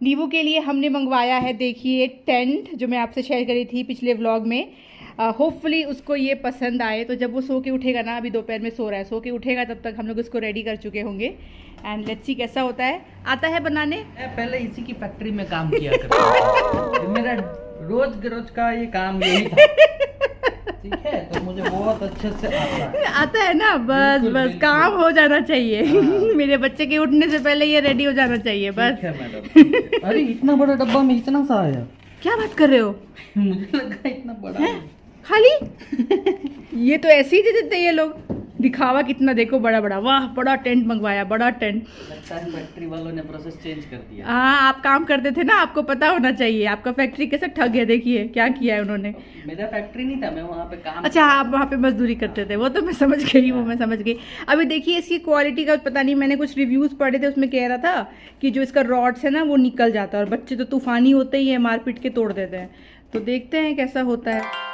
नीवू के लिए हमने मंगवाया है, देखिए टेंट, जो मैं आपसे शेयर करी थी पिछले व्लॉग में। होपफुली उसको ये पसंद आए। तो जब वो सो के उठेगा ना, अभी दोपहर में सो रहा है, सो के उठेगा तब तक हम लोग इसको रेडी कर चुके होंगे। एंड लेट्स सी कैसा होता है। आता है बनाने? मैं पहले इसी की फैक्ट्री में काम किया करता था। मेरा रोज का ये काम यही था। ठीक है, तो मुझे बहुत अच्छे से आता है ना। बस बिल्कुल। काम हो जाना चाहिए। हाँ। मेरे बच्चे के उठने से पहले ये रेडी हो जाना चाहिए बस। ठीक है मैडम। अरे इतना बड़ा डब्बा में इतना सा आया। क्या बात कर रहे हो? मुझे लगा इतना बड़ा है? खाली ये तो ऐसे ही दे देते ये लोग। दिखावा कितना, देखो बड़ा बड़ा। वाह, बड़ा टेंट मंगवाया, बड़ा टेंट। लगता है फैक्ट्री वालों ने प्रोसेस चेंज कर दिया। हाँ, आप काम करते थे ना, आपको पता होना चाहिए। आपका फैक्ट्री कैसे ठग है, देखिए क्या किया है उन्होंने। मेरा फैक्ट्री नहीं था, मैं वहाँ पे काम। अच्छा, आप वहाँ पे मजदूरी करते थे, वो तो मैं समझ गई, वो मैं समझ गई। अभी देखिए इसकी क्वालिटी का पता नहीं, मैंने कुछ रिव्यूज पढ़े थे, उसमें कह रहा था कि जो इसका रॉड्स है ना वो निकल जाता है, और बच्चे तो तूफानी होते ही है, मार पीट के तोड़ देते हैं। तो देखते हैं कैसा होता है।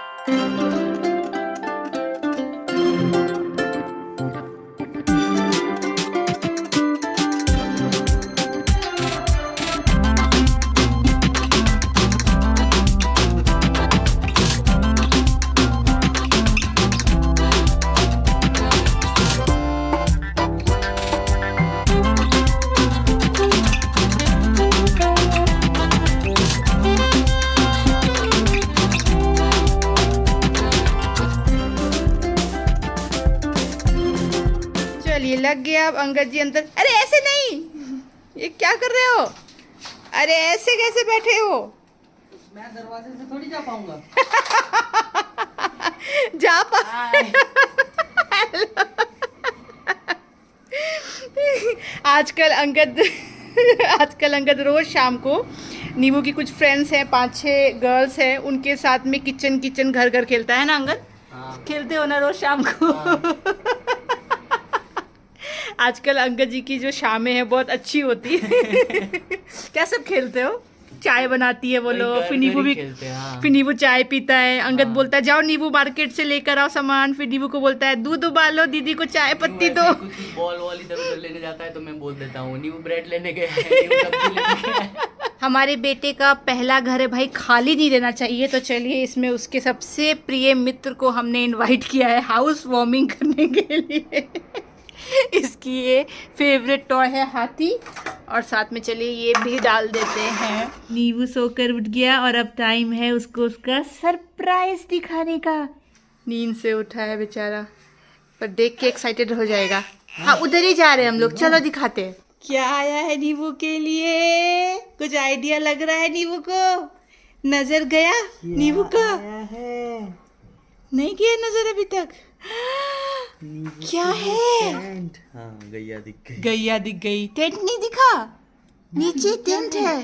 चलिए, लग गया। अब अंगद जी अंदर। अरे ऐसे नहीं, ये क्या कर रहे हो? अरे ऐसे कैसे बैठे हो? मैं दरवाजे से थोड़ी जा पाऊंगा। जा पा आजकल अंगद रोज शाम को, नीवू की कुछ फ्रेंड्स हैं, 5-6 गर्ल्स हैं, उनके साथ में किचन घर घर खेलता है ना अंगद? हाँ। खेलते हो ना रोज शाम को? आजकल अंगद जी की जो शामें हैं बहुत अच्छी होती है। क्या सब खेलते हो? चाय बनाती है वो लोग, फिर नींबू भी खेलते हैं। हाँ। फिर नींबू चाय पीता है। अंगद बोलता है जाओ नींबू मार्केट से लेकर आओ सामान। फिर नींबू को बोलता है दूध उबालो, दीदी को चाय पत्ती दो। कुछ बॉल वॉल इधर उधर लेने जाता है तो मैं बोल देता हूँ नींबू ब्रेड लेने गए हैं, नींबू सब्जी लेने गए हैं। हमारे बेटे का पहला घर है भाई, खाली नहीं देना चाहिए। तो चलिए, इसमें उसके सबसे प्रिय मित्र को हमने इनवाइट किया है हाउस वार्मिंग करने के लिए। इसकी ये फेवरेट टॉय है हाथी, और साथ में चलिए ये भी डाल देते हैं। नींबू सोकर उठ गया और अब टाइम है उसको उसका सरप्राइज दिखाने का। नींद से उठा है बेचारा, पर देख के एक्साइटेड हो जाएगा। हाँ, उधर ही जा रहे हैं हम लोग, चलो दिखाते हैं क्या आया है नींबू के लिए। कुछ आइडिया लग रहा है नींबू को? नजर गया नींबू का? नहीं किया नजर अभी तक। क्या है? हाँ, गैया दिख गई। गैया दिख गई। टेंट नहीं दिखा? नीचे टेंट है।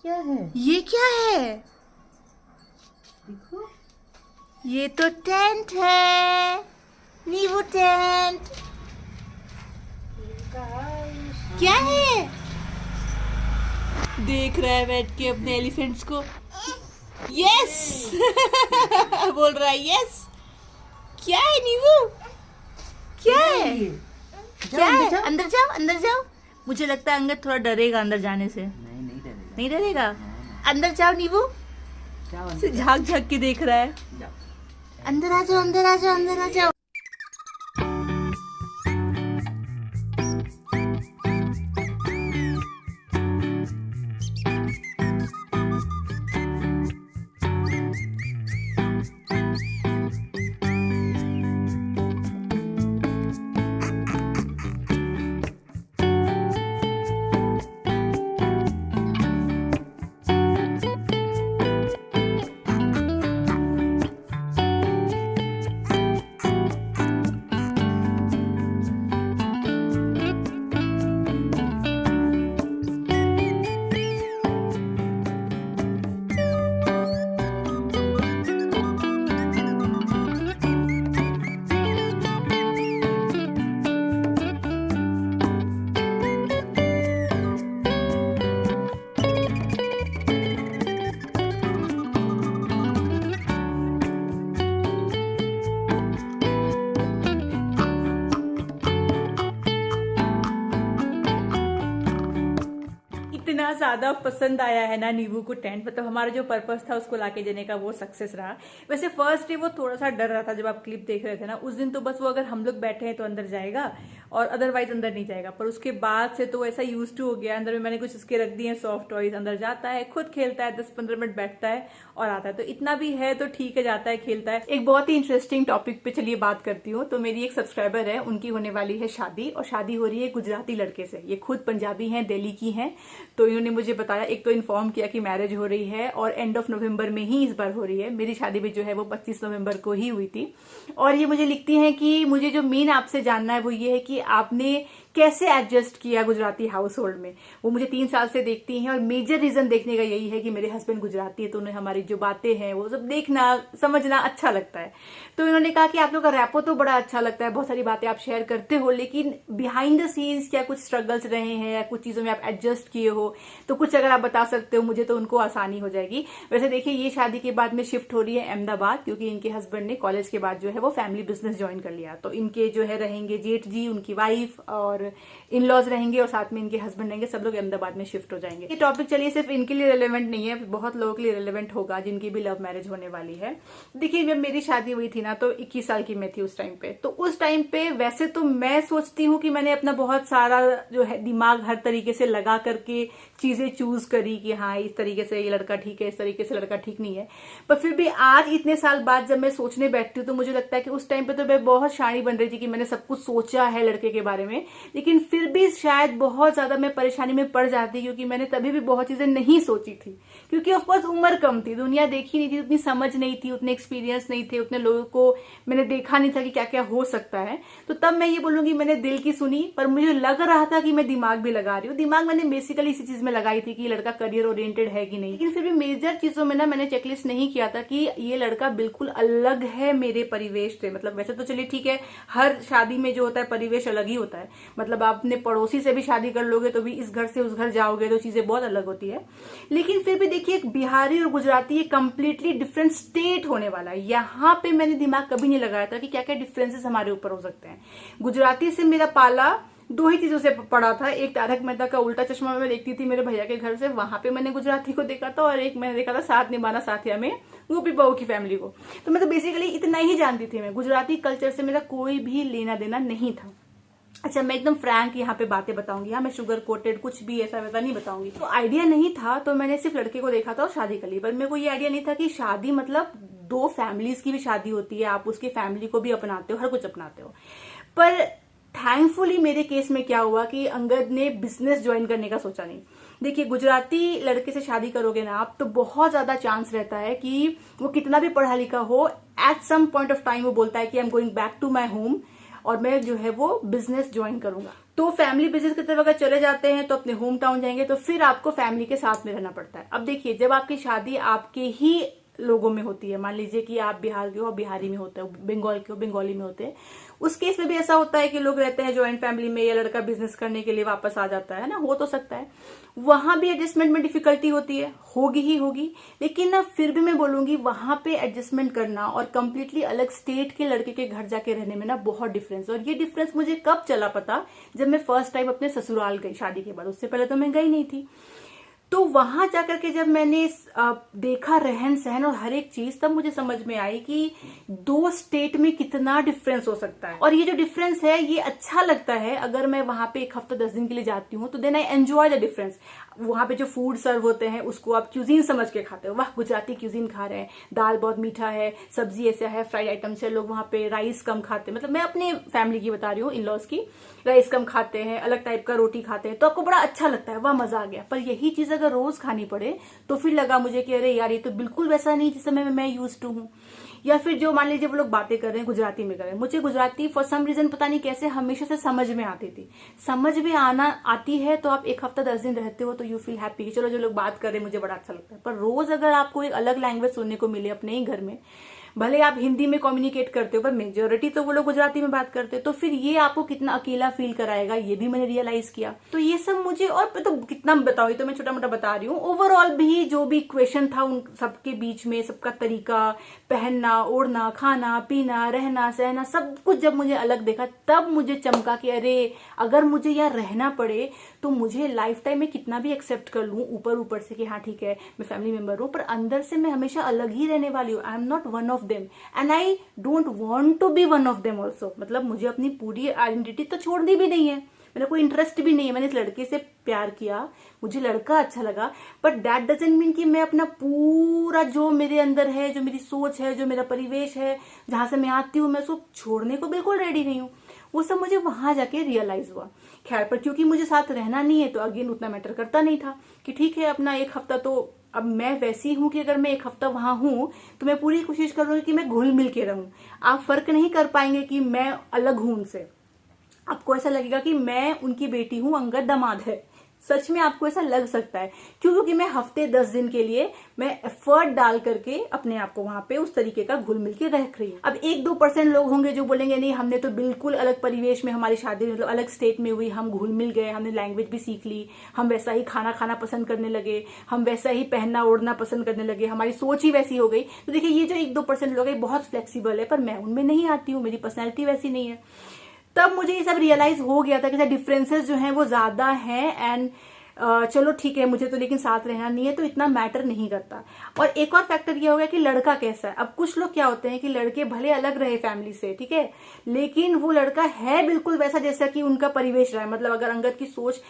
क्या है? ये क्या है? देखो। ये तो टेंट है, नींबू टेंट। क्या है? देख रहा है बैठ के अपने एलिफेंट्स को। यस। बोल रहा है यस। क्या है नींबू? क्या है? क्या है? अंदर जाओ, अंदर जाओ। मुझे लगता है अंगद थोड़ा डरेगा अंदर जाने से। नहीं डरेगा। नहीं डरेगा? अंदर जाओ नींबू। झांक झांक के देख रहा है। अंदर आ जाओ, अंदर आ जाओ, अंदर आ जाओ। इतना ज्यादा पसंद आया है ना नींबू को टेंट, मतलब हमारा जो पर्पस था उसको लाके देने का वो सक्सेस रहा। वैसे फर्स्ट डे वो थोड़ा सा डर रहा था, जब आप क्लिप देख रहे थे ना उस दिन, तो बस वो अगर हम लोग बैठे हैं तो अंदर जाएगा और अदरवाइज अंदर नहीं जाएगा। पर उसके बाद से तो ऐसा यूज टू हो गया, अंदर में मैंने कुछ उसके रख दिए सॉफ्ट टॉयज, अंदर जाता है, खुद खेलता है, 10-15 मिनट बैठता है और आता है। तो इतना भी है तो ठीक है, जाता है, खेलता है। एक बहुत ही इंटरेस्टिंग टॉपिक पे चलिए बात करती हूँ। तो मेरी एक सब्सक्राइबर है, उनकी होने वाली है शादी, और शादी हो रही है गुजराती लड़के से। ये खुद पंजाबी हैं, दिल्ली की हैं। तो इन्होंने मुझे बताया, एक तो इन्फॉर्म किया कि मैरिज हो रही है और एंड ऑफ नवंबर में ही इस बार हो रही है। मेरी शादी भी जो है वो 25 नवंबर को ही हुई थी। और ये मुझे लिखती हैं कि मुझे जो मेन आपसे जानना है वो ये है कि आपने कैसे एडजस्ट किया गुजराती हाउस होल्ड में। वो मुझे 3 साल से देखती हैं और मेजर रीजन देखने का यही है कि मेरे हस्बैंड गुजराती है, तो उन्हें हमारी जो बातें हैं वो सब देखना समझना अच्छा लगता है। तो इन्होंने कहा कि आप लोग का रैपो तो बड़ा अच्छा लगता है, बहुत सारी बातें आप शेयर करते हो, लेकिन बिहाइंड द सीन्स क्या कुछ स्ट्रगल्स रहे हैं या कुछ चीजों में आप एडजस्ट किए हो, तो कुछ अगर आप बता सकते हो मुझे तो उनको आसानी हो जाएगी। वैसे देखिए, ये शादी के बाद में शिफ्ट हो रही है अहमदाबाद, क्योंकि इनके हस्बैंड ने कॉलेज के बाद जो है वो फैमिली बिजनेस ज्वाइन कर लिया। तो इनके जो है रहेंगे जेठ जी, उनकी वाइफ और इन लॉज रहेंगे और साथ में इनके हस्बैंड रहेंगे, सब लोग अहमदाबाद में शिफ्ट हो जाएंगे। ये टॉपिक चलिए सिर्फ इनके लिए रिलेवेंट नहीं है, बहुत लोगों के लिए रिलेवेंट होगा जिनकी भी लव मैरिज होने वाली है। देखिए, जब मेरी शादी हुई थी ना तो 21 साल की मैं थी उस टाइम पे। तो उस टाइम पे वैसे तो मैं सोचती हूँ कि मैंने अपना बहुत सारा जो है दिमाग हर तरीके से लगा करके चीजें चूज करी कि हाँ इस तरीके से ये लड़का ठीक है, इस तरीके से लड़का ठीक नहीं है। पर फिर भी आज इतने साल बाद जब मैं सोचने बैठती हूँ तो मुझे लगता है कि उस टाइम पे तो मैं बहुत शानी बन रही थी कि मैंने सब कुछ सोचा है लड़के के बारे में, लेकिन फिर भी शायद बहुत ज्यादा मैं परेशानी में पड़ जाती, क्योंकि मैंने तभी भी बहुत चीजें नहीं सोची थी। क्योंकि ऑफकोर्स उम्र कम थी, दुनिया देखी नहीं थी, उतनी समझ नहीं थी, उतने एक्सपीरियंस नहीं थे, उतने लोगों को मैंने देखा नहीं था कि क्या क्या हो सकता है। तो तब मैं ये बोलूंगी मैंने दिल की सुनी, पर मुझे लग रहा था कि मैं दिमाग भी लगा रही हूँ। दिमाग मैंने बेसिकली इसी चीज में लगाई थी कि लड़का करियर ओरिएंटेड है कि नहीं, लेकिन फिर भी मेजर चीजों में ना मैंने चेकलिस्ट नहीं किया था कि ये लड़का बिल्कुल अलग है मेरे परिवेश से। मतलब वैसे तो चलिए ठीक है, हर शादी में जो होता है परिवेश अलग ही होता है। मतलब आप अपने पड़ोसी से भी शादी कर लोगे तो भी इस घर से उस घर जाओगे तो चीजें बहुत अलग होती है। लेकिन फिर भी देखिए, बिहारी और गुजराती ये कंप्लीटली डिफरेंट स्टेट होने वाला है। यहाँ पे मैंने दिमाग कभी नहीं लगाया था कि क्या क्या डिफरेंसेस हमारे ऊपर हो सकते हैं। गुजराती से मेरा पाला 2 ही चीजों से पड़ा था। एक तारक मेहता का उल्टा चश्मा मैं देखती थी मेरे भैया के घर से, वहां पे मैंने गुजराती को देखा था, और एक मैंने देखा था साथ निभाना साथिया में गोपी बहू की फैमिली को। तो मैं तो बेसिकली इतना ही जानती थी। मैं गुजराती कल्चर से मेरा कोई भी लेना देना नहीं था। अच्छा, मैं एकदम फ्रैंक यहाँ पे बातें बताऊंगी, यहाँ मैं शुगर कोटेड कुछ भी ऐसा वैसा नहीं बताऊंगी। तो आइडिया नहीं था, तो मैंने सिर्फ लड़के को देखा था और शादी कर ली। पर मेरे को ये आइडिया नहीं था कि शादी मतलब 2 फैमिलीज की भी शादी होती है, आप उसकी फैमिली को भी अपनाते हो, हर कुछ अपनाते हो। पर थैंकफुली मेरे केस में क्या हुआ कि अंगद ने बिजनेस ज्वाइन करने का सोचा नहीं। देखिए, गुजराती लड़के से शादी करोगे ना आप, तो बहुत ज्यादा चांस रहता है कि वो कितना भी पढ़ा लिखा हो, at some point of time वो बोलता है कि I am going back to my home और मैं जो है वो बिजनेस ज्वाइन करूंगा। तो फैमिली बिजनेस की तरफ अगर चले जाते हैं तो अपने होम टाउन जाएंगे, तो फिर आपको फैमिली के साथ में रहना पड़ता है। अब देखिए, जब आपकी शादी आपके ही लोगों में होती है, मान लीजिए कि आप बिहार के हो, बिहारी में होते हो, बंगाल के हो, बंगाली में होते हैं, उस केस में भी ऐसा होता है कि लोग रहते हैं ज्वाइंट फैमिली में, या लड़का बिजनेस करने के लिए वापस आ जाता है ना, हो तो सकता है। वहां भी एडजस्टमेंट में डिफिकल्टी होती है, होगी ही होगी। लेकिन ना फिर भी मैं बोलूंगी वहां पे एडजस्टमेंट करना और कंप्लीटली अलग स्टेट के लड़के के घर जाके रहने में ना बहुत डिफरेंस। और ये डिफरेंस मुझे कब चला पता, जब मैं फर्स्ट टाइम अपने ससुराल गई शादी के बाद। उससे पहले तो मैं गई नहीं थी। तो वहां जाकर के जब मैंने देखा रहन सहन और हर एक चीज, तब मुझे समझ में आई कि 2 स्टेट में कितना डिफरेंस हो सकता है। और ये जो डिफरेंस है ये अच्छा लगता है। अगर मैं वहां पे 1 हफ्ता 10 दिन के लिए जाती हूँ तो then I enjoy the difference. वहां पे जो फूड सर्व होते हैं उसको आप क्यूजीन समझ के खाते हो, वाह गुजराती क्यूजीन खा रहे हैं, दाल बहुत मीठा है, सब्जी ऐसा है, फ्राइड आइटम्स है। लोग वहां पे राइस कम खाते हैं, मतलब मैं अपने फैमिली की बता रही हूँ, इन लॉज की, राइस कम खाते हैं, अलग टाइप का रोटी खाते हैं, तो आपको बड़ा अच्छा लगता है, वाह मजा आ गया। पर यही चीज अगर रोज खानी पड़े तो फिर लगा मुझे कि अरे यार ये तो बिल्कुल वैसा नहीं जिस समय मैं यूज्ड टू हूँ। या फिर जो मान लीजिए वो लोग बातें कर रहे हैं गुजराती में कर रहे हैं, मुझे गुजराती फॉर सम रीजन पता नहीं कैसे हमेशा से समझ में आती थी। समझ में आती है तो आप 1 हफ्ता 10 दिन रहते हो तो यू फील हैप्पी कि चलो जो लोग बात कर रहे हैं मुझे बड़ा अच्छा लगता है। पर रोज अगर आपको एक अलग लैंग्वेज सुनने को मिले अपने ही घर में, भले आप हिंदी में कम्युनिकेट करते हो पर मेजोरिटी तो वो लोग गुजराती में बात करते हो, तो फिर ये आपको कितना अकेला फील कराएगा, ये भी मैंने रियलाइज किया। तो ये सब मुझे, और तो कितना बताऊं, तो मैं छोटा मोटा बता रही हूँ। ओवरऑल भी जो भी इक्वेशन था उन सबके बीच में, सबका तरीका, पहनना ओढ़ना, खाना पीना, रहना सहना, सब कुछ जब मुझे अलग देखा, तब मुझे चमका कि अरे अगर मुझे यहाँ रहना पड़े तो मुझे लाइफ टाइम में कितना भी एक्सेप्ट कर लूं ऊपर ऊपर से कि हाँ ठीक है मैं फैमिली मेंबर हूं, पर अंदर से मैं हमेशा अलग ही रहने वाली हूँ। I am not one of them and I don't want to be one of them also. मतलब मुझे अपनी पूरी आइडेंटिटी तो छोड़नी भी नहीं है, मेरा कोई इंटरेस्ट भी नहीं है। मैंने इस लड़के से प्यार किया, मुझे लड़का अच्छा लगा, बट दैट डजंट मीन कि मैं अपना पूरा जो मेरे अंदर है, जो मेरी सोच है, जो मेरा परिवेश है, जहां से मैं आती हूँ, मैं उसको छोड़ने को बिल्कुल रेडी नहीं हूँ। वो सब मुझे वहां जाके रियलाइज हुआ। खैर, पर क्योंकि मुझे साथ रहना नहीं है तो अगेन उतना मैटर करता नहीं था कि ठीक है अपना एक हफ्ता, तो अब मैं वैसी हूं कि अगर मैं एक हफ्ता वहां हूं तो मैं पूरी कोशिश करूंगी कि मैं घुल मिल के रहूं। आप फर्क नहीं कर पाएंगे कि मैं अलग हूं उनसे। आपको ऐसा लगेगा कि मैं उनकी बेटी हूं, अंगद दामाद है। सच में आपको ऐसा लग सकता है। क्यों? क्योंकि मैं हफ्ते 10 दिन के लिए मैं एफर्ट डाल करके अपने आप को वहां पे उस तरीके का घुल मिल के रख रही हूँ। अब 1-2% लोग होंगे जो बोलेंगे नहीं, हमने तो बिल्कुल अलग परिवेश में हमारी शादी मतलब अलग स्टेट में हुई, हम घुल मिल गए, हमने लैंग्वेज भी सीख ली, हम वैसा ही खाना खाना पसंद करने लगे, हम वैसा ही पहनना ओढ़ना पसंद करने लगे, हमारी सोच ही वैसी हो गई। तो देखिए ये जो 1-2% लोग हैं बहुत फ्लेक्सीबल है, पर मैं उनमें नहीं आती हूँ, मेरी पर्सनैलिटी वैसी नहीं है। तब मुझे ये सब रियलाइज हो गया था कि डिफरेंसेस जो हैं वो ज्यादा हैं एंड चलो ठीक है मुझे तो लेकिन साथ रहना नहीं है तो इतना मैटर नहीं करता। और एक और फैक्टर ये हो गया कि लड़का कैसा है। अब कुछ लोग क्या होते हैं कि लड़के भले अलग रहे फैमिली से, ठीक है, लेकिन वो लड़का है बिल्कुल वैसा जैसा कि उनका परिवेश रहा है। मतलब अगर अंगद की सोच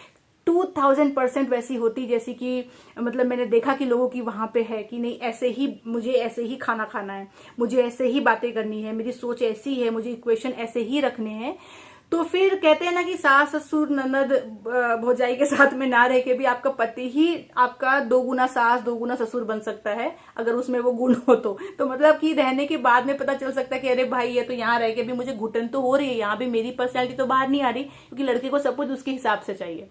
2000% वैसी होती जैसी कि मतलब मैंने देखा कि लोगों की वहां पे है कि नहीं ऐसे ही मुझे ऐसे ही खाना खाना है, मुझे ऐसे ही बातें करनी है, मेरी सोच ऐसी है, मुझे इक्वेशन ऐसे ही रखने हैं, तो फिर कहते हैं ना कि सास ससुर ननद भौजाई के साथ में ना रह के भी आपका पति ही आपका 2 गुना सास 2 गुना ससुर बन सकता है अगर उसमें वो गुण हो तो मतलब कि रहने के बाद में पता चल सकता है कि अरे भाई ये तो यहाँ रह के भी मुझे घुटन तो हो रही है, यहाँ भी मेरी पर्सनैलिटी तो बाहर नहीं आ रही, क्योंकि लड़के को सब कुछ उसके हिसाब से चाहिए।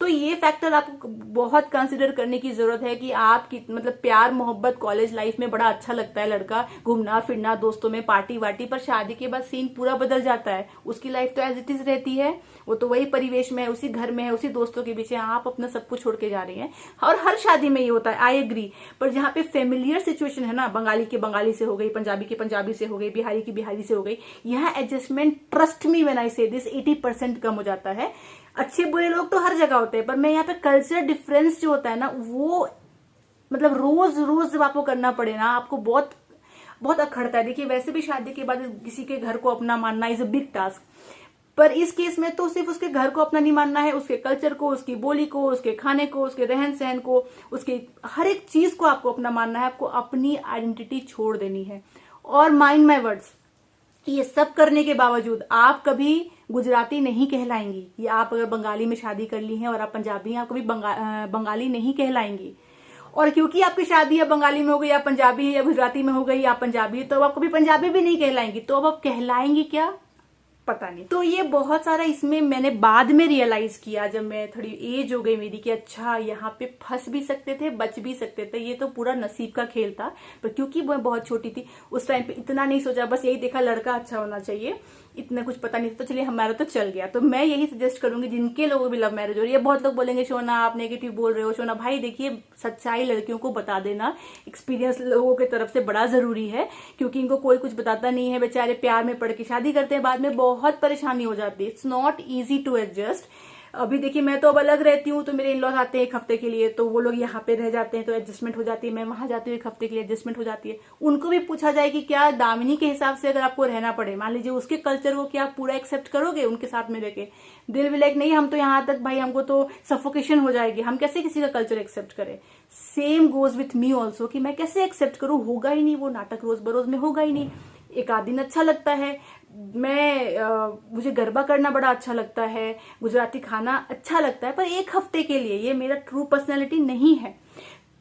तो ये फैक्टर आपको बहुत कंसिडर करने की जरूरत है कि आप मतलब प्यार मोहब्बत कॉलेज लाइफ में बड़ा अच्छा लगता है, लड़का घूमना फिरना दोस्तों में पार्टी वार्टी, पर शादी के बाद सीन पूरा बदल जाता है। उसकी लाइफ तो एज इट इज रहती है, वो तो वही परिवेश में है, उसी घर में है, उसी दोस्तों के पीछे आप अपना सब कुछ छोड़ के जा रही हैं। और हर शादी में ये होता है, आई एग्री। पर जहाँ पे फेमिलियर सिचुएशन है ना, बंगाली के बंगाली से हो गई, पंजाबी के पंजाबी से हो गई, बिहारी की बिहारी से हो गई, यहाँ adjustment trust me when I से दिस 80% कम हो जाता है। अच्छे बुरे लोग तो हर जगह होते हैं, पर मैं यहाँ पे कल्चर डिफरेंस जो होता है ना वो मतलब रोज रोज जब आपको करना पड़े ना आपको बहुत बहुत अखड़ता है। देखिए वैसे भी शादी के बाद किसी के घर को अपना मानना इज अ बिग टास्क, पर इस केस में तो सिर्फ उसके घर को अपना नहीं मानना है, उसके कल्चर को, उसकी बोली को, उसके खाने को, उसके रहन सहन को, उसके हर एक चीज को आपको अपना मानना है। आपको अपनी आइडेंटिटी छोड़ देनी है। और माइंड माई वर्ड्स, ये सब करने के बावजूद आप कभी गुजराती नहीं कहलाएंगी। ये आप अगर बंगाली में शादी कर ली हैं और आप पंजाबी हैं, आप कभी बंगाली नहीं कहलाएंगी। और क्योंकि आपकी शादी या बंगाली में हो गई, या पंजाबी या गुजराती में हो गई, या पंजाबी, तो आप कभी पंजाबी भी नहीं कहलाएंगी। तो अब आप कहलाएंगी क्या, पता नहीं। तो ये बहुत सारा इसमें मैंने बाद में रियलाइज किया जब मैं थोड़ी एज हो गई मेरी कि अच्छा यहाँ पे फंस भी सकते थे, बच भी सकते थे। ये तो पूरा नसीब का खेल था। पर क्योंकि मैं बहुत छोटी थी उस टाइम पे इतना नहीं सोचा, बस यही देखा लड़का अच्छा होना चाहिए, इतना कुछ पता नहीं था। तो चलिए हमारा तो चल गया। तो मैं यही सजेस्ट करूंगी जिनके लोगों भी लव मैरिज हो रही है। बहुत लोग बोलेंगे शोना आप नेगेटिव बोल रहे हो। शोना भाई देखिए सच्चाई लड़कियों को बता देना एक्सपीरियंस लोगों की तरफ से बड़ा जरूरी है, क्योंकि इनको कोई कुछ बताता नहीं है। बेचारे प्यार में पड़ के शादी करते हैं, बाद में बहुत परेशानी हो जाती है। It's not easy to adjust. अभी देखिए मैं तो अब अलग रहती हूँ, तो मेरे इन लॉज आते हैं 1 हफ्ते के लिए, तो वो लोग यहाँ पे रह जाते हैं तो एडजस्टमेंट हो जाती है। मैं वहां जाती हूँ 1 हफ्ते के लिए, एडजस्टमेंट हो जाती है। उनको भी पूछा जाए कि क्या दामिनी के हिसाब से अगर आपको रहना पड़े, मान लीजिए उसके कल्चर को क्या आप पूरा एक्सेप्ट करोगे उनके साथ में रहके? दिल भी लाइक नहीं, हम तो यहाँ तक भाई हमको तो सफोकेशन हो जाएगी, हम कैसे किसी का कल्चर एक्सेप्ट करें। Same goes with me also कि मैं कैसे एक्सेप्ट करूँ, होगा ही नहीं वो नाटक, रोज बरोज में होगा ही नहीं। एक आध दिन अच्छा लगता है, मुझे गरबा करना बड़ा अच्छा लगता है, गुजराती खाना अच्छा लगता है, पर 1 हफ्ते के लिए ये मेरा ट्रू पर्सनैलिटी नहीं है।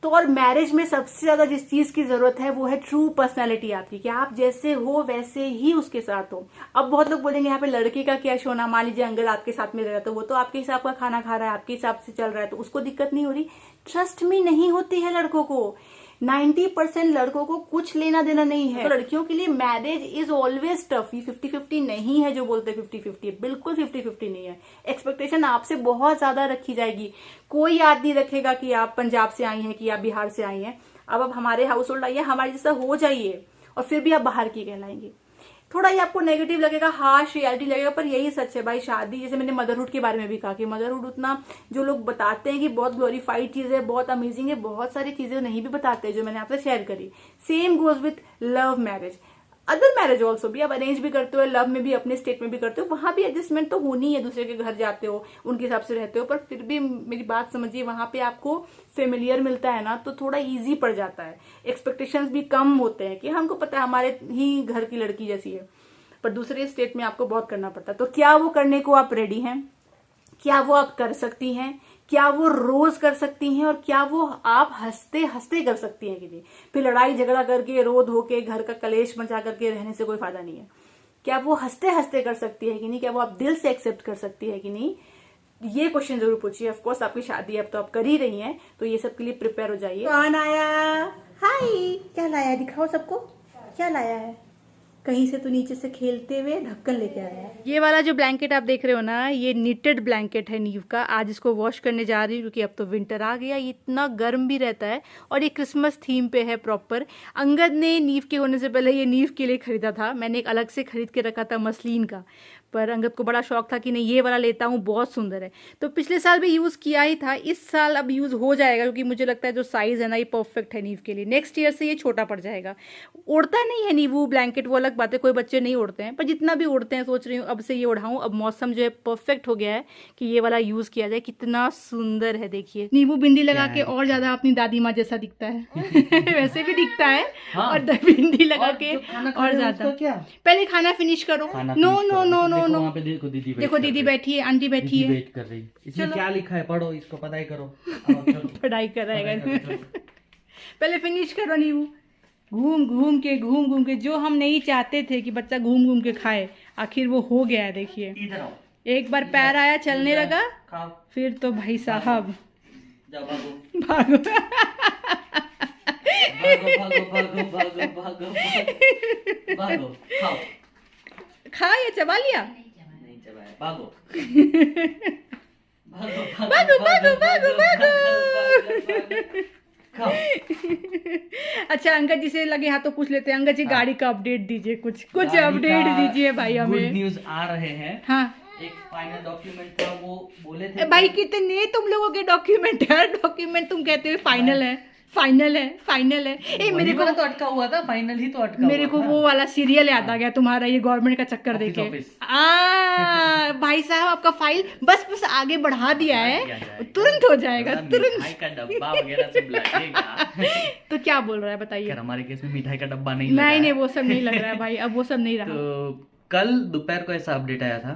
तो और मैरिज में सबसे ज्यादा जिस चीज की जरूरत है वो है ट्रू पर्सनैलिटी आपकी, कि आप जैसे हो वैसे ही उसके साथ हो। अब बहुत लोग बोलेंगे यहाँ पे लड़के का क्या शोना, मान लीजिए अंगद आपके साथ में रह रहा है तो वो तो आपके हिसाब का खाना खा रहा है, आपके हिसाब से चल रहा है, तो उसको दिक्कत नहीं हो रही। ट्रस्ट में नहीं होती है लड़कों को। 90% लड़कों को कुछ लेना देना नहीं है। तो लड़कियों के लिए मैरिज इज ऑलवेज टफ। ये 50-50 नहीं है जो बोलते 50-50, बिल्कुल 50-50 नहीं है। एक्सपेक्टेशन आपसे बहुत ज्यादा रखी जाएगी। कोई याद नहीं रखेगा कि आप पंजाब से आई हैं, कि आप बिहार से आई हैं। अब हमारे हाउस होल्ड आइए, हमारे जैसा हो जाइए, और फिर भी आप बाहर की कहलाएंगे। थोड़ा ये आपको नेगेटिव लगेगा, हार्श रियलिटी लगेगा, पर यही सच है भाई। शादी, जैसे मैंने मदरहुड के बारे में भी कहा कि मदरहुड उतना जो लोग बताते हैं कि बहुत ग्लोरीफाइड चीज है, बहुत अमेजिंग है, बहुत सारी चीजें नहीं भी बताते जो मैंने आपसे शेयर करी। Same goes with love marriage, other marriage also भी। आप अरेंज भी करते हो, लव में भी, अपने स्टेट में भी करते हो, वहां भी एडजस्टमेंट तो होनी है। दूसरे के घर जाते हो, उनके हिसाब से रहते हो, पर फिर भी मेरी बात समझिए, वहां पे आपको फेमिलियर मिलता है ना, तो थोड़ा इजी पड़ जाता है। एक्सपेक्टेशंस भी कम होते हैं कि हमको पता है हमारे ही घर की लड़की जैसी है, पर दूसरे स्टेट में आपको बहुत करना पड़ता है। तो क्या वो करने को आप रेडी हैं? क्या वो आप कर सकती हैं? क्या वो रोज कर सकती हैं? और क्या वो आप हंसते हंसते कर सकती हैं कि नहीं? फिर लड़ाई झगड़ा करके, रो धो के, घर का कलेश मचा करके रहने से कोई फायदा नहीं है। क्या वो हंसते हंसते कर सकती है कि नहीं? क्या वो आप दिल से एक्सेप्ट कर सकती है कि नहीं? ये क्वेश्चन जरूर पूछिए। ऑफ कोर्स आपकी शादी अब तो आप कर ही रही हैं, तो ये सब के लिए प्रिपेयर हो जाइए। कौन आया? हाय, क्या लाया? दिखाओ सबको, क्या लाया है? कहीं से तो नीचे से खेलते हुए ढक्कन लेके आया है। ये वाला जो ब्लैंकेट आप देख रहे हो ना, ये निटेड ब्लैंकेट है नीव का। आज इसको वॉश करने जा रही हूँ क्योंकि अब तो विंटर आ गया, इतना गर्म भी रहता है और ये क्रिसमस थीम पे है प्रॉपर। अंगद ने नीव के होने से पहले ये नीव के लिए खरीदा था, मैंने एक अलग से खरीद के रखा था मसलिन का, पर अंगद को बड़ा शौक था कि नहीं ये वाला लेता हूँ, बहुत सुंदर है। तो पिछले साल भी यूज़ किया ही था, इस साल अब यूज़ हो जाएगा क्योंकि मुझे लगता है जो साइज़ है ना ये परफेक्ट है नीव के लिए। नेक्स्ट ईयर से ये छोटा पड़ जाएगा। उड़ता नहीं है नींबू ब्लैंकेट, वो अलग बात है, कोई बच्चे नहीं उड़ते हैं, पर जितना भी उड़ते हैं सोच रही हूँ अब से ये उड़ाऊँ। अब मौसम जो है परफेक्ट हो गया है कि ये वाला यूज़ किया जाए। कितना सुंदर है देखिए, नींबू बिंदी लगा के और ज़्यादा अपनी दादी माँ जैसा दिखता है वैसे भी दिखता है। हाँ। और बिंदी लगा के और ज़्यादा। पहले खाना फिनिश करो। No no no no no, देखो दीदी बैठी है, आंटी बैठी है, वेट कर रही। इसमें क्या लिखा है पढ़ो, इसको पढ़ाई करो। पढ़ाई कराएगा पहले फिनिश करो नींबू। घूम घूम के जो हम नहीं चाहते थे कि बच्चा घूम घूम के खाए, आखिर वो हो गया है। देखिए एक बार पैर आया, चलने लगा, फिर तो भाई साहब भागो खा या चबा लिया? भागो भागो भागो भागो भागो। अच्छा अंकल जी से लगे हाथ तो पूछ लेते हैं। अंकल जी गाड़ी का अपडेट दीजिए, कुछ अपडेट दीजिए भाई हमें। गुड न्यूज आ रहे हैं। हाँ, एक फाइनल डॉक्यूमेंट था, वो बोले थे भाई कितने तुम लोगों के डॉक्यूमेंट है? डॉक्यूमेंट तुम कहते हो फाइनल है, फाइनल है, फाइनल है। ए मेरे को तो अटका हुआ था, फाइनल ही तो अटका मेरे को वो वाला सीरियल याद आ गया तुम्हारा, ये गवर्नमेंट का चक्कर देके। भाई साहब आपका फाइल बस आगे बढ़ा दिया है, तुरंत हो जाएगा, तुरंत। मिठाई का डब्बा वगैरह सब लगेगा। तो क्या बोल रहा है बताइए? हमारे केस में मिठाई का डब्बा नहीं, नहीं वो सब नहीं लग रहा है भाई, अब वो सब नहीं रहा। तो कल दोपहर को ऐसा अपडेट आया था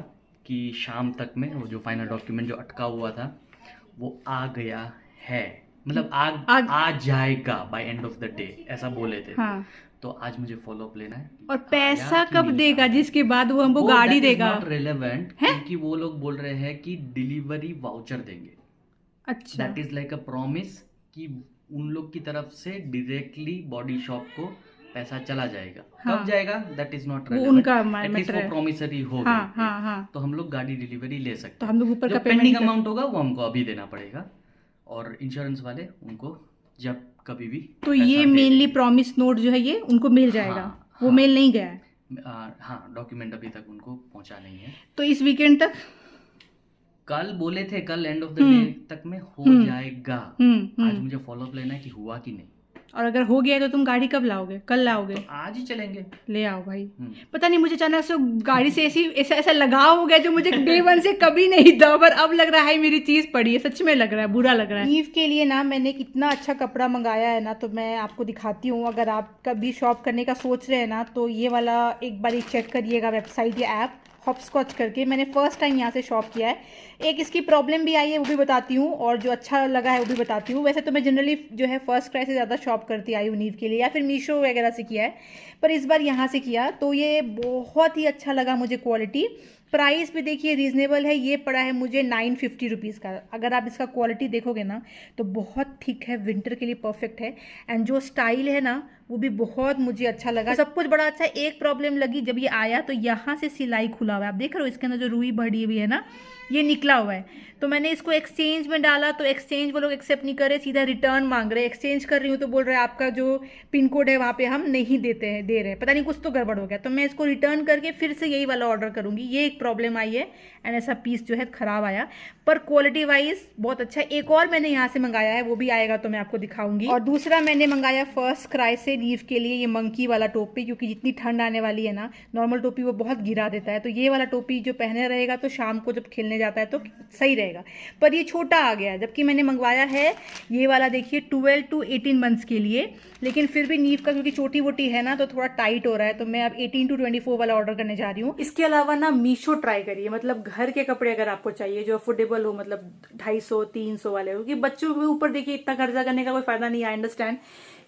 कि शाम तक में वो जो फाइनल डॉक्यूमेंट जो अटका हुआ था वो आ गया है, मतलब आ जाएगा by end of the day, ऐसा बोले थे। हाँ। तो आज मुझे फॉलो अप लेना है। और पैसा कब देगा जिसके बाद वो हमको गाड़ी देगा? नॉट रिलेवेंट, क्योंकि वो लोग बोल रहे हैं कि डिलीवरी वाउचर देंगे। अच्छा, that is like a promise कि उन लोग की तरफ से डायरेक्टली बॉडी शॉप को पैसा चला जाएगा। हाँ। कब जाएगा दैट इज नॉट रिलेवेंट, उनका मैटर है, प्रॉमिसरी हो गई। हाँ। तो हम लोग गाड़ी डिलीवरी ले सकते हैं। तो हम लोग ऊपर का पेंडिंग अमाउंट होगा वो हमको अभी देना पड़ेगा, और इंश्योरेंस वाले उनको जब कभी भी। तो ये मेनली प्रॉमिस नोट जो है ये उनको मिल जाएगा। हाँ, वो मेल नहीं गया है। हाँ, डॉक्यूमेंट अभी तक उनको पहुंचा नहीं है। तो इस वीकेंड तक, कल बोले थे कल एंड ऑफ द डे तक में हो जाएगा। आज मुझे फॉलो अप लेना है कि हुआ कि नहीं। और अगर हो गया तो तुम गाड़ी कब लाओगे? कल लाओगे? तो आज ही चलेंगे। ले आओ भाई। पता नहीं मुझे अचानक से गाड़ी से ऐसा लगाव हो गया जो मुझे डे वन से कभी नहीं था, पर अब लग रहा है मेरी चीज पड़ी है। सच में लग रहा है, बुरा लग रहा है। नीव के लिए ना मैंने कितना अच्छा कपड़ा मंगाया है ना, तो मैं आपको दिखाती हूँ। अगर आप कभी शॉप करने का सोच रहे हैं ना, तो ये वाला एक बार चेक करिएगा वेबसाइट या ऐप हॉपस्कॉच करके। मैंने फर्स्ट टाइम यहाँ से शॉप किया है। एक इसकी प्रॉब्लम भी आई है वो भी बताती हूँ, और जो अच्छा लगा है वो भी बताती हूँ। वैसे तो मैं जनरली जो है फर्स्ट क्राई से ज़्यादा शॉप करती आई हूँ नीव के लिए, या फिर मीशो वगैरह से किया है, पर इस बार यहाँ से किया तो ये बहुत ही अच्छा लगा मुझे। क्वालिटी प्राइस भी देखिए रीज़नेबल है। ये पड़ा है मुझे 950 रुपीज़ का। अगर आप इसका क्वालिटी देखोगे ना तो बहुत थिक है, विंटर के लिए परफेक्ट है। एंड जो स्टाइल है ना वो भी बहुत मुझे अच्छा लगा, सब कुछ बड़ा अच्छा। एक प्रॉब्लम लगी जब ये आया तो यहाँ से सिलाई खुला हुआ है, आप देख रहे हो इसके अंदर जो रुई बढ़ी हुई है ना, ये निकला हुआ है। तो मैंने इसको एक्सचेंज में डाला तो एक्सचेंज वो लोग एक्सेप्ट नहीं कर रहे, सीधा रिटर्न मांग रहे। एक्सचेंज कर रही हूँ तो बोल रहे हैं आपका जो पिन कोड है वहाँ पे हम नहीं दे रहे हैं, पता नहीं कुछ तो गड़बड़ हो गया। तो मैं इसको रिटर्न करके फिर से यही वाला ऑर्डर करूँगी, ये एक प्रॉब्लम आई है। एंड ऐसा पीस जो है ख़राब आया, पर क्वालिटी वाइज बहुत अच्छा। एक और मैंने यहाँ से मंगाया है, वो भी आएगा तो मैं आपको दिखाऊंगी। और दूसरा मैंने मंगाया फर्स्ट क्राई से नीव के लिए ये मंकी वाला टोपी, क्योंकि जितनी ठंड आने वाली है ना, नॉर्मल टोपी वो बहुत गिरा देता है, तो ये वाला टोपी जो पहने रहेगा तो शाम को जब खेलने जाता है तो सही रहेगा। पर ये छोटा आ गया, जबकि मैंने मंगवाया है ये वाला देखिए 12 to 18 मंथ्स के लिए, लेकिन फिर भी नीव का क्योंकि छोटी वोटी है ना तो थोड़ा टाइट हो रहा है, तो मैं अब 18 to 24 वाला ऑर्डर करने जा रही हूँ। इसके अलावा ना मीशो ट्राई करिए, मतलब घर के कपड़े अगर आपको चाहिए जो अफोर्डेबल हो, मतलब 250-300 वाले हो, क्योंकि बच्चों के ऊपर देखिए इतना खर्चा करने का कोई फायदा नहीं है। आई अंडरस्टैंड,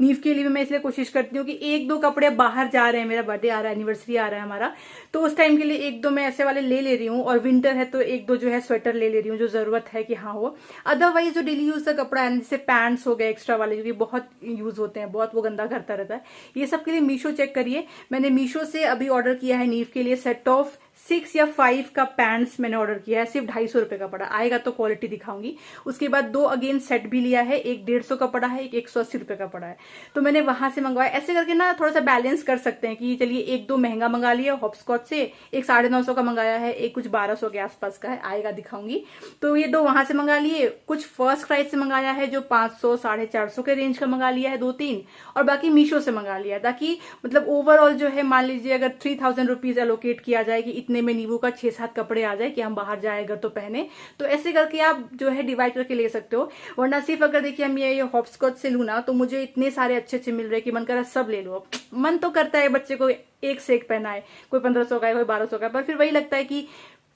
नीव के लिए भी मैं इसलिए कोशिश करती हूँ कि एक दो कपड़े बाहर जा रहे हैं, मेरा बर्थडे आ रहा है, एनिवर्सरी आ रहा है हमारा, तो उस टाइम के लिए एक दो मैं ऐसे वाले ले रही हूँ, और विंटर है तो एक दो जो है स्वेटर ले रही हूँ जो जरूरत है कि हाँ हो। अदरवाइज जो डेली यूज का कपड़ा है, जैसे पैंट्स हो गए एक्स्ट्रा वाले, जो कि बहुत यूज होते हैं, बहुत वो गंदा करता रहता है, ये सब के लिए मीशो चेक करिए। मैंने मीशो से अभी ऑर्डर किया है नीव के लिए सेट ऑफ 6 या 5 का पैंट्स मैंने ऑर्डर किया है, सिर्फ 250 रुपए का पड़ा, आएगा तो क्वालिटी दिखाऊंगी। उसके बाद 2 अगेन सेट भी लिया है, एक 150 का पड़ा है, एक 180 रुपए का पड़ा है, तो मैंने वहां से मंगवाया। ऐसे करके ना थोड़ा सा बैलेंस कर सकते हैं कि चलिए एक दो महंगा मंगा लिया हॉपस्कॉच से, एक 950 का मंगाया है, एक कुछ 1200 के आसपास का है, आएगा दिखाऊंगी। तो ये 2 वहां से मंगा लिए, कुछ फर्स्ट क्राई से मंगाया है जो 500 450 के रेंज का मंगा लिया है 2-3, और बाकी मीशो से मंगा लिया, ताकि मतलब ओवरऑल जो है मान लीजिए अगर 3000 रुपीज एलोकेट किया जाए कि इतने में नीवू का 6-7 कपड़े आ जाए कि हम बाहर जाए अगर तो पहने, तो ऐसे करके आप जो है डिवाइड करके ले सकते हो। वरना सिर्फ अगर देखिए हम ये हॉपस्कॉच से लू ना, तो मुझे इतने सारे अच्छे अच्छे मिल रहे कि मन कर रहा सब ले लो। मन तो करता है बच्चे को एक से एक पहना है, कोई 1500 का है, कोई 1200 का, पर फिर वही लगता है कि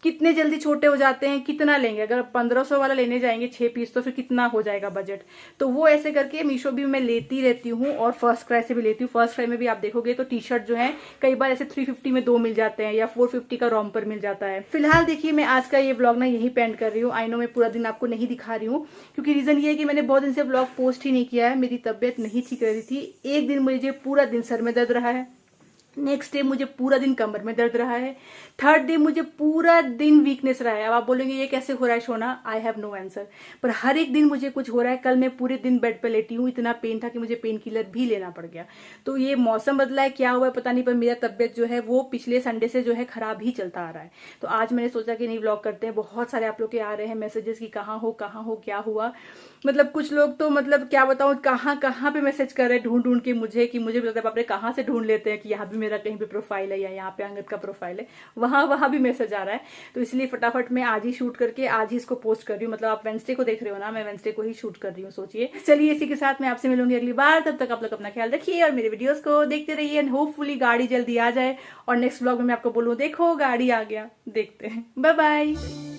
कितने जल्दी छोटे हो जाते हैं, कितना लेंगे, अगर 1500 वाला लेने जाएंगे 6 पीस तो फिर कितना हो जाएगा बजट। तो वो ऐसे करके मीशो भी मैं लेती रहती हूँ, और फर्स्ट क्राई से भी लेती हूँ। फर्स्ट क्राई में भी आप देखोगे तो टी शर्ट जो है कई बार ऐसे 350 में 2 मिल जाते हैं, या 450 का रॉम्पर मिल जाता है। फिलहाल देखिए मैं आज का ये व्लॉग ना यही पेंड कर रही हूँ। आई नो मैं पूरा दिन आपको नहीं दिखा रही हूँ, क्योंकि रीजन ये है कि मैंने बहुत दिन से व्लॉग पोस्ट ही नहीं किया है, मेरी तबियत नहीं ठीक रही थी। एक दिन मुझे पूरा दिन सर में दर्द रहा है, नेक्स्ट डे मुझे पूरा दिन कमर में दर्द रहा है, थर्ड डे मुझे पूरा दिन वीकनेस रहा है। अब आप बोलेंगे ये कैसे हो रहा है शोना, आई हैव नो आंसर, पर हर एक दिन मुझे कुछ हो रहा है। कल मैं पूरे दिन बेड पे लेटी हूँ, इतना पेन था कि मुझे पेन किलर भी लेना पड़ गया। तो ये मौसम बदला है, क्या हुआ है पता नहीं, पर मेरा तबियत जो है वो पिछले संडे से जो है खराब ही चलता आ रहा है। तो आज मैंने सोचा कि नहीं व्लॉग करते हैं। बहुत सारे आप लोग के आ रहे हैं मैसेजेस कि कहाँ हो क्या हुआ, मतलब कुछ लोग तो मतलब क्या बताऊं कहाँ पे मैसेज कर रहे हैं ढूंढ के मुझे, कि मुझे लगता है बाप रे कहाँ से ढूंढ लेते हैं कि यहाँ भी मेरा कहीं पे प्रोफाइल है या यहाँ पे अंगद का प्रोफाइल है, वहां भी मैसेज आ रहा है। तो इसलिए फटाफट मैं आज ही शूट करके आज ही इसको पोस्ट कर रही हूँ। मतलब आप वेंसडे को देख रहे हो ना, मैं वेंसडे को ही शूट कर रही हूँ। सोचिए, चलिए इसी के साथ मैं आपसे मिलूंगी अगली बार। तब तक आप लोग अपना ख्याल रखिए और मेरे वीडियोस को देखते रहिए, एंड होपफुली गाड़ी जल्दी आ जाए और नेक्स्ट व्लॉग में मैं आपको बोलूँ देखो गाड़ी आ गया। देखते हैं, बाय बाय।